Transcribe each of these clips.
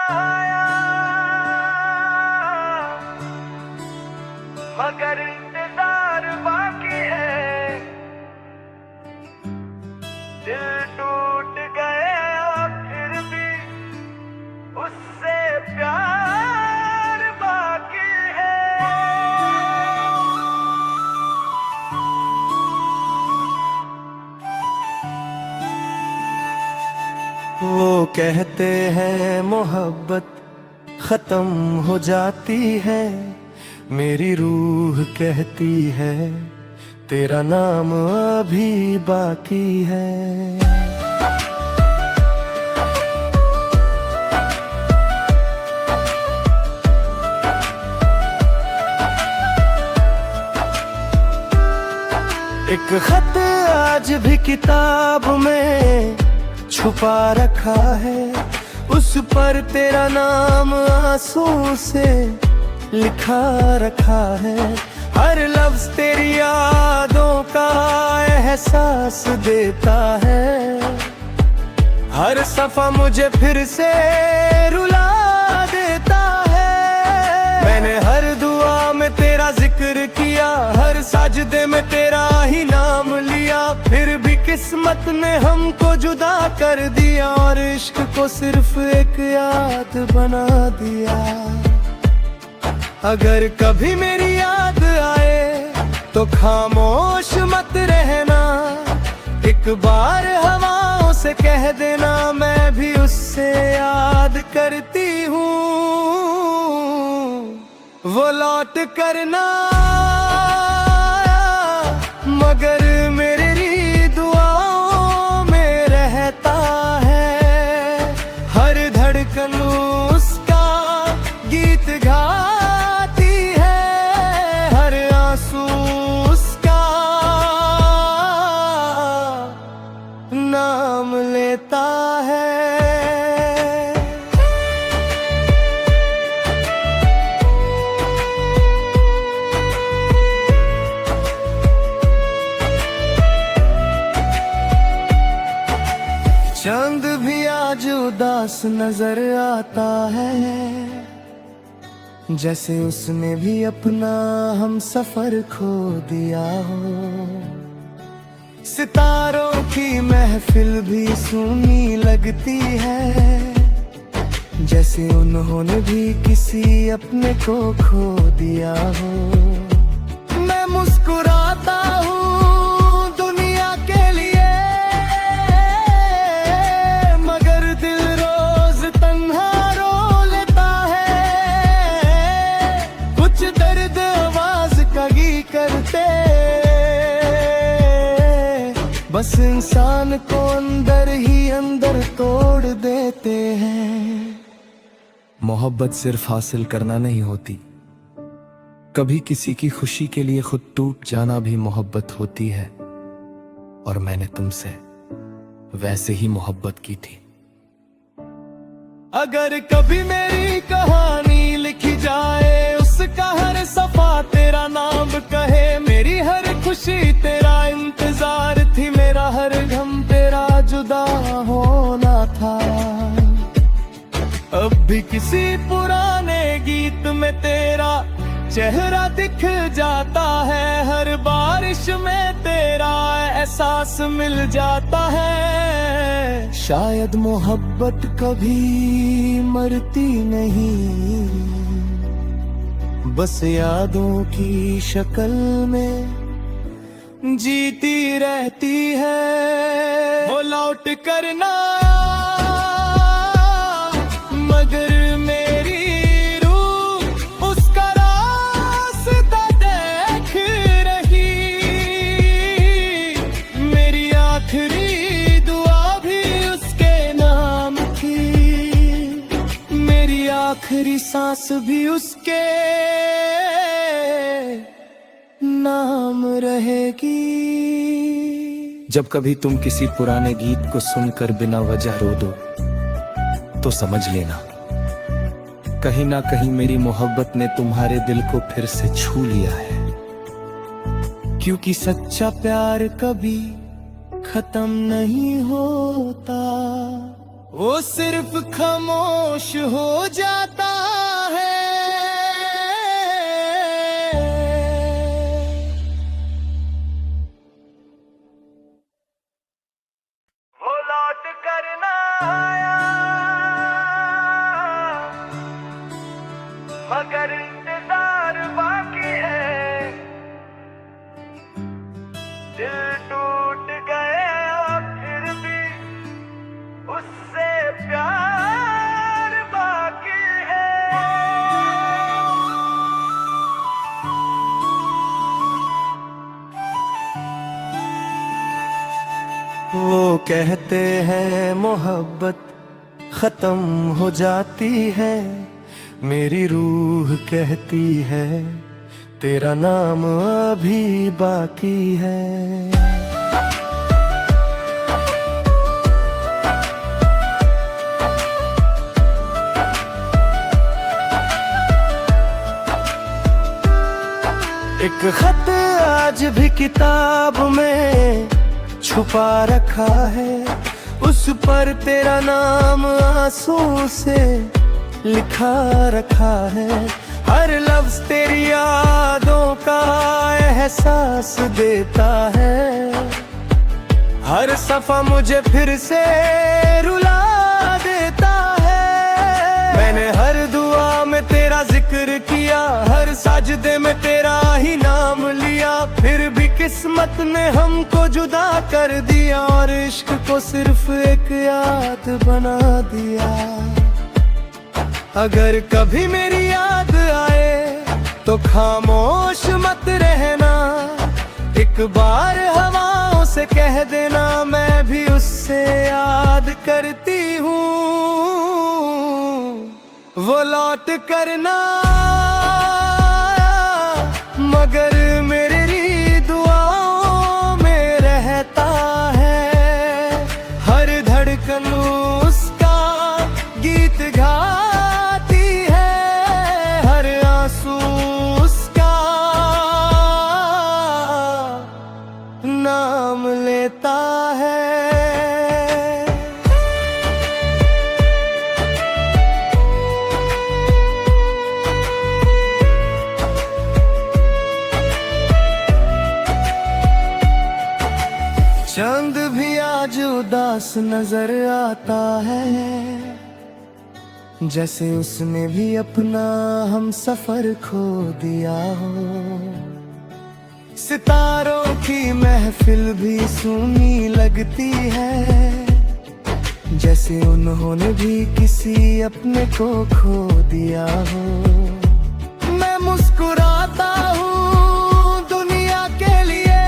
आया, मगर इंतजार बाकी है। दिल टूट गया फिर भी उससे प्यार बाकी है। वो कहते हैं मोहब्बत खत्म हो जाती है, मेरी रूह कहती है तेरा नाम अभी बाकी है। एक खत आज भी किताब में छुपा रखा है, उस पर तेरा नाम आंसू से लिखा रखा है। हर लफ्ज तेरी यादों का एहसास देता है, हर सफा मुझे फिर से रुला देता है। मैंने हर दुआ में तेरा जिक्र किया, हर साजदे में तेरा ही नाम लिया, फिर भी किस्मत ने हमको जुदा कर दिया और इश्क को सिर्फ एक याद बना दिया। अगर कभी मेरी याद आए तो खामोश मत रहना, एक बार हवाओं से कह देना मैं भी उससे याद करती हूँ। वो लौट करना मगर मेरी दुआओं में रहता है, हर धड़कन उसका गीत गाती है, हर आंसू उसका नाम लेता है। चांद भी आज उदास नजर आता है, जैसे उसने भी अपना हम सफर खो दिया हो। सितारों की महफिल भी सूनी लगती है, जैसे उन्होंने भी किसी अपने को खो दिया हो। मैं मुस्कुराता हूँ दुनिया के लिए, मगर दिल रोज तन्हा रो लेता है। कुछ दर्द आवाज कगी करते, बस इंसान को अंदर ही अंदर तोड़ देते हैं। मोहब्बत सिर्फ हासिल करना नहीं होती, कभी किसी की खुशी के लिए खुद टूट जाना भी मोहब्बत होती है। और मैंने तुमसे वैसे ही मोहब्बत की थी। अगर कभी मेरी कहानी लिखी जाए, उसका हर सफा तेरा नाम कहे, मेरी हर खुशी तेरा इंतजार थी, मेरा हर गम तेरा जुदा होना था। अब भी किसी पुराने गीत में तेरा चेहरा दिख जाता है, हर बारिश में तेरा एहसास मिल जाता है। शायद मोहब्बत कभी मरती नहीं, बस यादों की शक्ल में जीती रहती है। वो लौट करना मगर मेरी रूह उसका रास्ता देख रही, मेरी आखिरी दुआ भी उसके नाम की, मेरी आखिरी सांस भी उसके नाम रहेगी। जब कभी तुम किसी पुराने गीत को सुनकर बिना वजह रो दो, तो समझ लेना कहीं ना कहीं मेरी मोहब्बत ने तुम्हारे दिल को फिर से छू लिया है। क्योंकि सच्चा प्यार कभी खत्म नहीं होता, वो सिर्फ खामोश हो जाता है। वो लौट कर ना आया, मगर इंतजार बाकी है। दिल टूट गया फिर भी उससे प्यार बाकी है। वो कहते हैं मोहब्बत खत्म हो जाती है, मेरी रूह कहती है तेरा नाम अभी बाकी है। एक खत आज भी किताब में छुपा रखा है, उस पर तेरा नाम आंसू से लिखा रखा है। हर लफ्ज तेरी यादों का एहसास देता है, हर सफा मुझे फिर से रुला देता है। मैंने हर दुआ में तेरा जिक्र किया, हर साजदे में तेरा ही नाम लिया, फिर भी किस्मत ने हमको जुदा कर दिया और इश्क को सिर्फ एक याद बना दिया। अगर कभी मेरी याद आए तो खामोश मत रहना, एक बार हवाओं से कह देना मैं भी उससे याद करती हूँ। वो लौट कर ना आया, मगर मेरी दुआओं में रहता है। हर धड़कन उसका गीत गाती है, हर आंसू उसका नाम लेता है। चांद भी आज उदास नजर आता है, जैसे उसने भी अपना हम सफर खो दिया हो। सितारों की महफिल भी सूनी लगती है, जैसे उन्होंने भी किसी अपने को खो दिया हो। मैं मुस्कुराता हूँ दुनिया के लिए,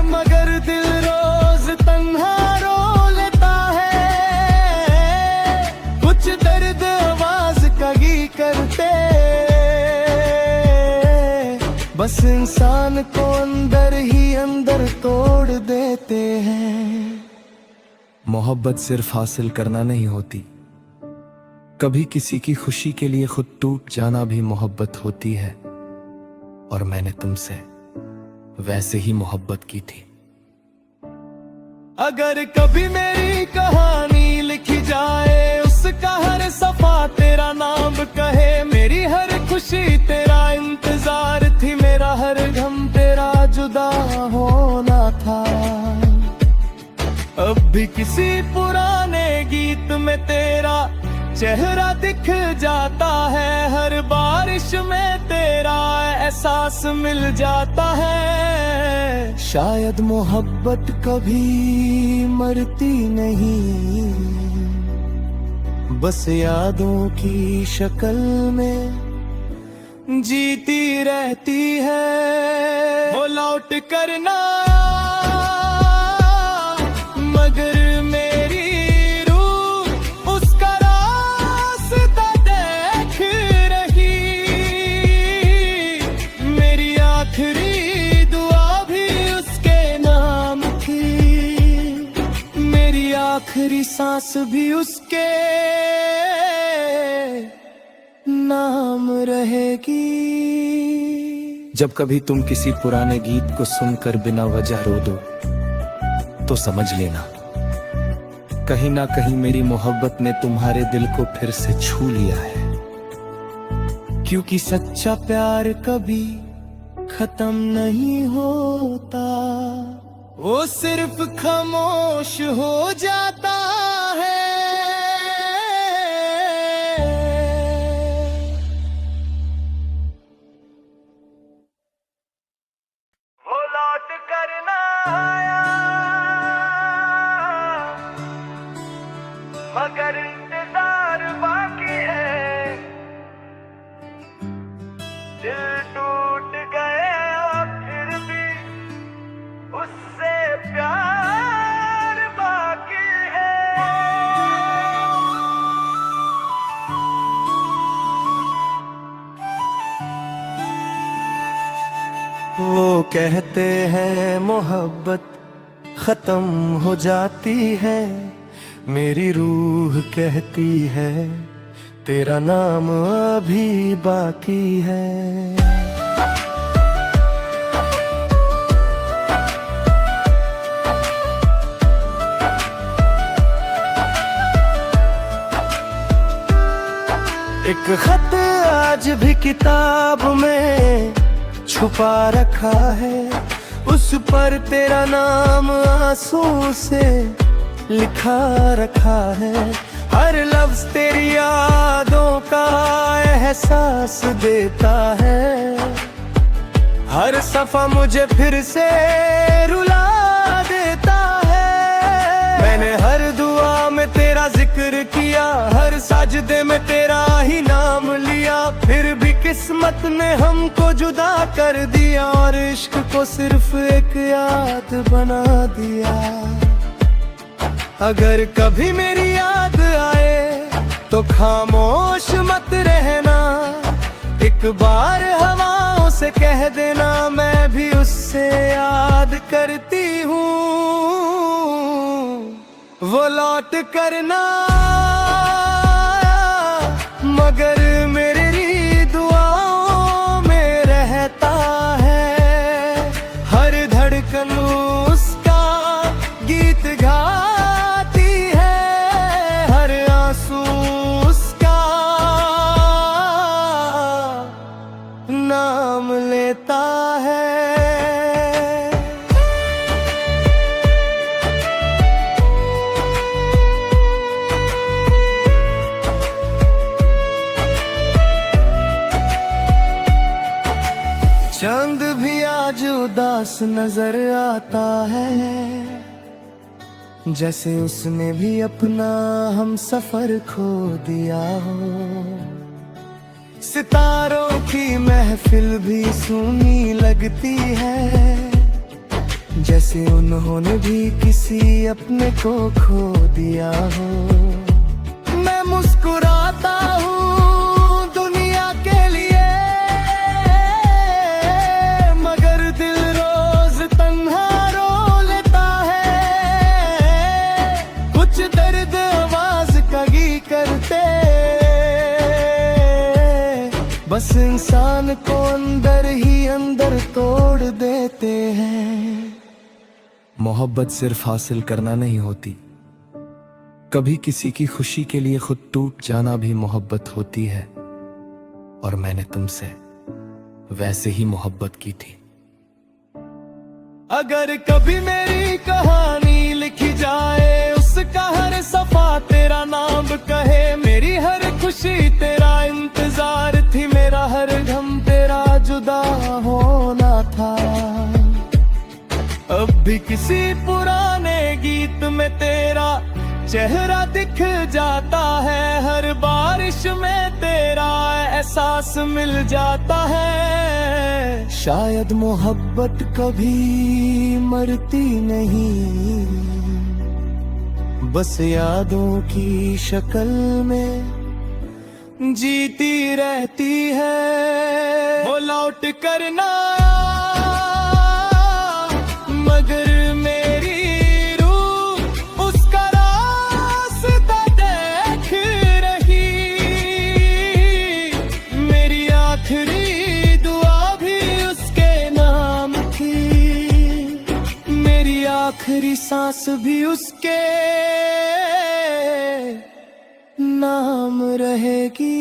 मगर दिल रोज तन्हा रो लेता है। कुछ दर्द आवाज कगी करते, बस इंसान को अंदर ही अंदर तोड़ देते हैं। मोहब्बत सिर्फ हासिल करना नहीं होती, कभी किसी की खुशी के लिए खुद टूट जाना भी मोहब्बत होती है। और मैंने तुमसे वैसे ही मोहब्बत की थी। अगर कभी मेरी कहानी लिखी जाए, उसका हर सफा तेरा नाम कहे। मेरी हर खुशी तेरा इंतजार थी, मेरा हर गम तेरा जुदा होना था। अब भी किसी पुराने गीत में तेरा चेहरा दिख जाता है, हर बारिश में तेरा एहसास मिल जाता है। शायद मोहब्बत कभी मरती नहीं, बस यादों की शक्ल में जीती रहती है। वो लौट कर ना मगर मेरी रूह उसका रास्ता देख रही। मेरी आखिरी दुआ भी उसके नाम थी, मेरी आखिरी सांस भी उसके नाम रहेगी। जब कभी तुम किसी पुराने गीत को सुनकर बिना वजह रो दो, तो समझ लेना कहीं ना कहीं मेरी मोहब्बत ने तुम्हारे दिल को फिर से छू लिया है, क्योंकि सच्चा प्यार कभी खत्म नहीं होता, वो सिर्फ खामोश हो जाता है। वो लौट कर ना आया, मगर इंतजार बाकी है। दिल टूट गए फिर भी उससे प्यार बाकी है। वो कहते हैं मोहब्बत खत्म हो जाती है, मेरी रूह कहती है तेरा नाम अभी बाकी है। एक खत आज भी किताब में छुपा रखा है, उस पर तेरा नाम आंसू से लिखा रखा है। हर लफ्ज तेरी यादों का एहसास देता है, हर सफा मुझे फिर से रुला देता है। मैंने हर दुआ में तेरा जिक्र किया, हर साजदे में तेरा ही नाम लिया, फिर भी किस्मत ने हमको जुदा कर दिया और इश्क को सिर्फ एक याद बना दिया। अगर कभी मेरी याद आए तो खामोश मत रहना, एक बार हवाओं से कह देना मैं भी उससे याद करती हूँ। वो लौट कर ना आया, मगर मेरी दुआओं में रहता है। हर धड़कन उसका गीत गाती है, हर आंसू उसका नाम लेता है। चांद भी आज उदास नजर आता है, जैसे उसने भी अपना हम सफर खो दिया हो। सितारों की महफिल भी सूनी लगती है, जैसे उन्होंने भी किसी अपने को खो दिया हो। मैं मुस्कुराता हूँ दुनिया के लिए, मगर दिल रोज तन्हा रो लेता है। कुछ दर्द आवाज कगी करते, बस इंसान को अंदर ही अंदर तोड़ देते हैं। मोहब्बत सिर्फ हासिल करना नहीं होती, कभी किसी की खुशी के लिए खुद टूट जाना भी मोहब्बत होती है। और मैंने तुमसे वैसे ही मोहब्बत की थी। अगर कभी मेरी कहानी लिखी जाए, उसका हर सफा तेरा नाम कहे, मेरी हर खुशी तेरा इंतजार थी, मेरा हर गम तेरा जुदा होना था। अब भी किसी पुराने गीत में तेरा चेहरा दिख जाता है, हर बारिश में तेरा एहसास मिल जाता है। शायद मोहब्बत कभी मरती नहीं, बस यादों की शक्ल में जीती रहती है। वो लौट कर ना मगर मेरी रूह उसका रास्ता देख रही, मेरी आखिरी दुआ भी उसके नाम थी, मेरी आखिरी सांस भी उसके नाम रहेगी।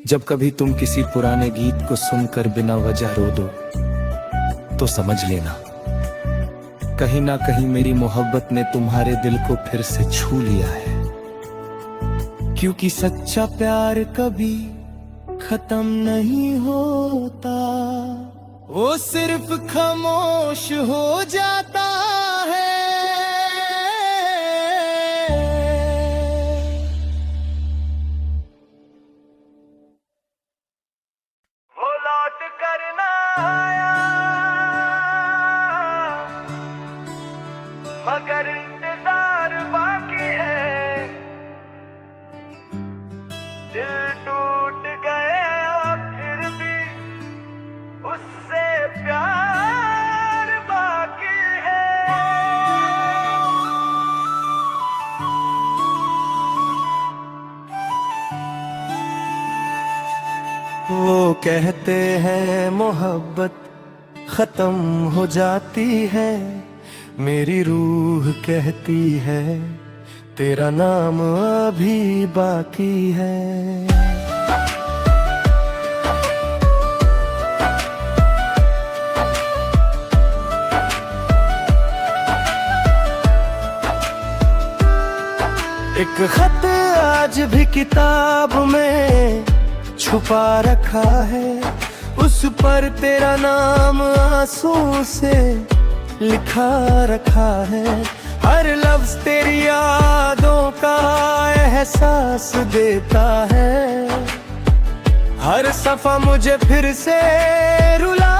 जब कभी तुम किसी पुराने गीत को सुनकर बिना वजह रो दो तो समझ लेना कहीं ना कहीं मेरी मोहब्बत ने तुम्हारे दिल को फिर से छू लिया है। क्योंकि सच्चा प्यार कभी खत्म नहीं होता, वो सिर्फ खामोश हो जाता है। वो लौट कर ना आया मगर इंतजार बाकी है। दिल टूट गया फिर भी उससे प्यार बाकी है। वो कहते हैं मोहब्बत खत्म हो जाती है, मेरी रूह कहती है तेरा नाम अभी बाकी है। एक खत आज भी किताब में छुपा रखा है, उस पर तेरा नाम आंसू से लिखा रखा है। हर लफ्ज तेरी यादों का एहसास देता है, हर सफा मुझे फिर से रुला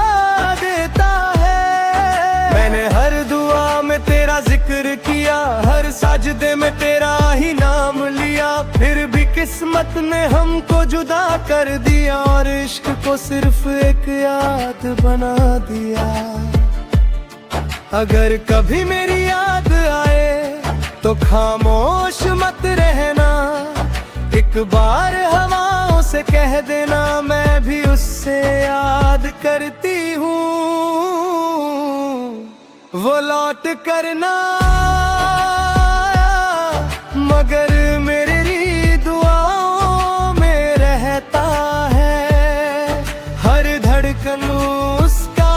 देता है। मैंने हर दुआ में तेरा जिक्र किया, हर साजदे में तेरा ही नाम लिया, फिर भी किस्मत ने हमको जुदा कर दिया और इश्क को सिर्फ एक याद बना दिया। अगर कभी मेरी याद आए तो खामोश मत रहना, एक बार हवाओं से कह देना मैं भी उससे याद करती हूँ। वो लौट कर ना मगर मेरी दुआओं में रहता है, हर धड़कन उसका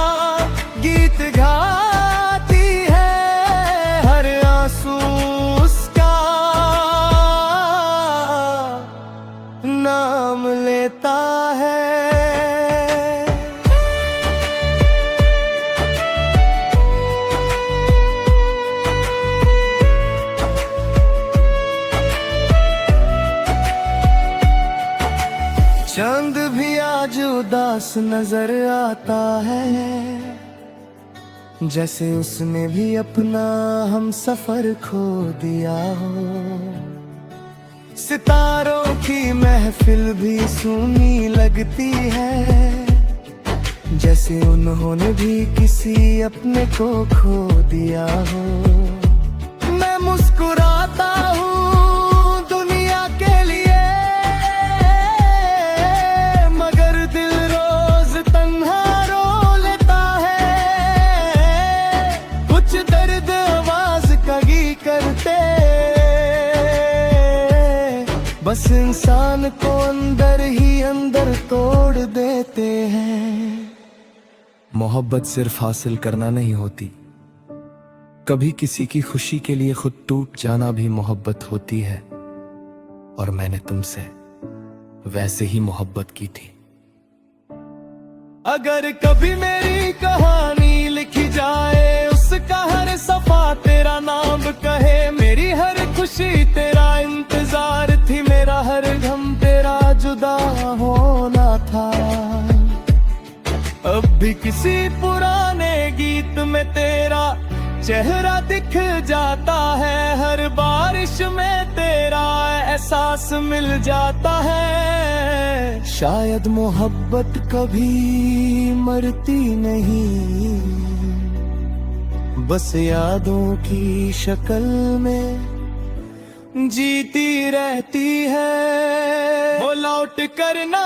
गीत गाती है, हर आंसू उसका नाम लेता है। चांद भी आज उदास नजर आता है, जैसे उसने भी अपना हम सफर खो दिया हो। सितारों की महफिल भी सूनी लगती है, जैसे उन्होंने भी किसी अपने को खो दिया हो। मैं मुस्कुराता हूँ दुनिया के लिए, मगर दिल रोज तन्हा रो लेता है। कुछ दर्द आवाज कगी करते, बस इंसान को अंदर ही अंदर तोड़ देते हैं। मोहब्बत सिर्फ हासिल करना नहीं होती, कभी किसी की खुशी के लिए खुद टूट जाना भी मोहब्बत होती है। और मैंने तुमसे वैसे ही मोहब्बत की थी। अगर कभी मेरी कहानी लिखी जाए, उसका हर सफा तेरा नाम कहे, मेरी हर खुशी तेरा इंतजार थी, मेरा हर गम तेरा जुदा होना था। अब भी किसी पुराने गीत में तेरा चेहरा दिख जाता है, हर बारिश में तेरा एहसास मिल जाता है। शायद मोहब्बत कभी मरती नहीं, बस यादों की शक्ल में जीती रहती है। वो लौट कर ना